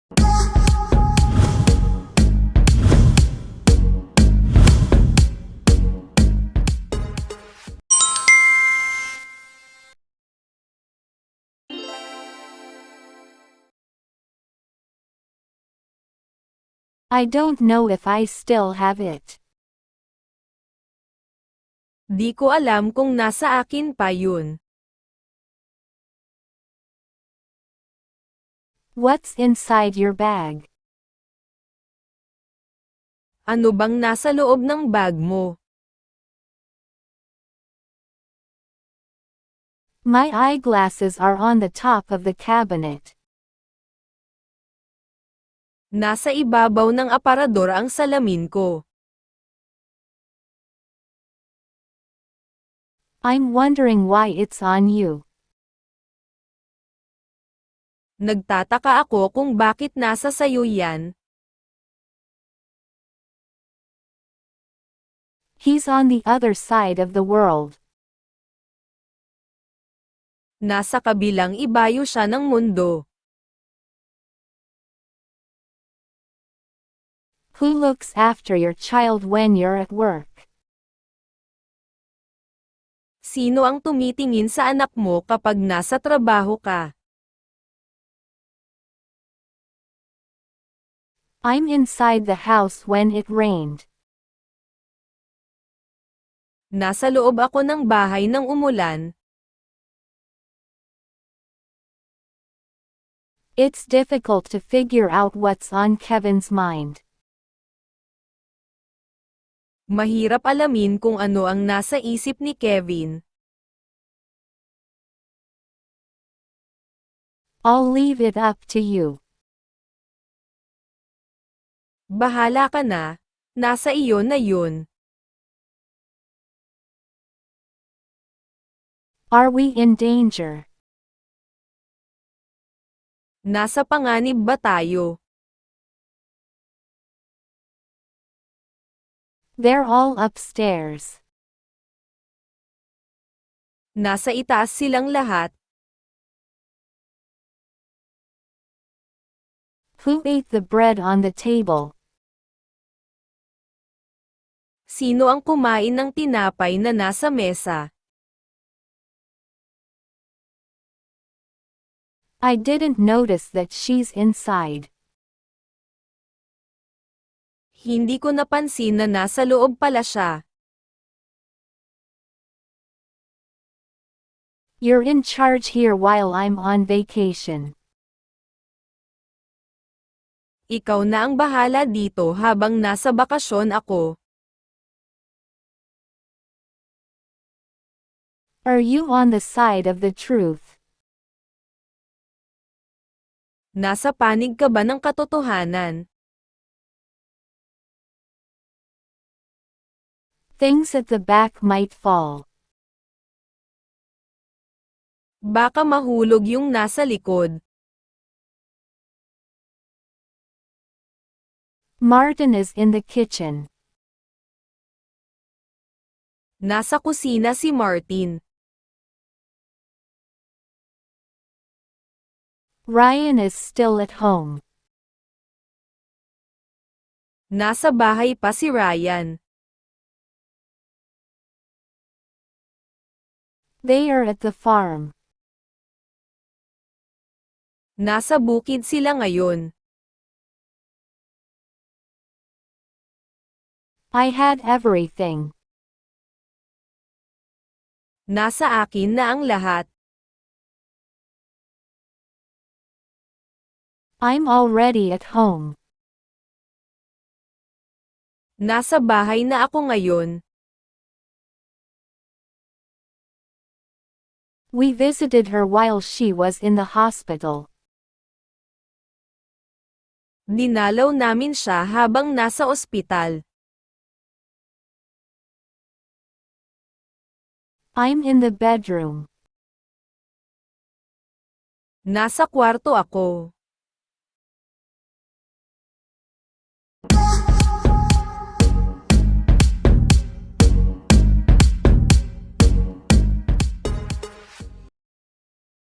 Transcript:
I don't know if I still have it. Di ko alam kung nasa akin pa yun. What's inside your bag? Ano bang nasa loob ng bag mo? My eyeglasses are on the top of the cabinet. Nasa ibabaw ng aparador ang salamin ko. I'm wondering why it's on you. Nagtataka ako kung bakit nasa sayo yan. He's on the other side of the world. Nasa kabilang ibayo siya ng mundo. Who looks after your child when you're at work? Sino ang tumitingin sa anak mo kapag nasa trabaho ka? I'm inside the house when it rained. Nasa loob ako ng bahay nang umulan. It's difficult to figure out what's on Kevin's mind. Mahirap alamin kung ano ang nasa isip ni Kevin. I'll leave it up to you. Bahala ka na, nasa iyo na yun. Are we in danger? Nasa panganib ba tayo? They're all upstairs. Nasa itaas silang lahat. Who ate the bread on the table? Sino ang kumain ng tinapay na nasa mesa? I didn't notice that she's inside. Hindi ko napansin na nasa loob pala siya. You're in charge here while I'm on vacation. Ikaw na ang bahala dito habang nasa bakasyon ako. Are you on the side of the truth? Nasa panig ka ba ng katotohanan? Things at the back might fall. Baka mahulog yung nasa likod. Martin is in the kitchen. Nasa kusina si Martin. Ryan is still at home. Nasa bahay pa si Ryan. They are at the farm. Nasa bukid sila ngayon. I had everything. Nasa akin na ang lahat. I'm already at home. Nasa bahay na ako ngayon. We visited her while she was in the hospital. Dinalaw namin siya habang nasa ospital. I'm in the bedroom. Nasa kwarto ako.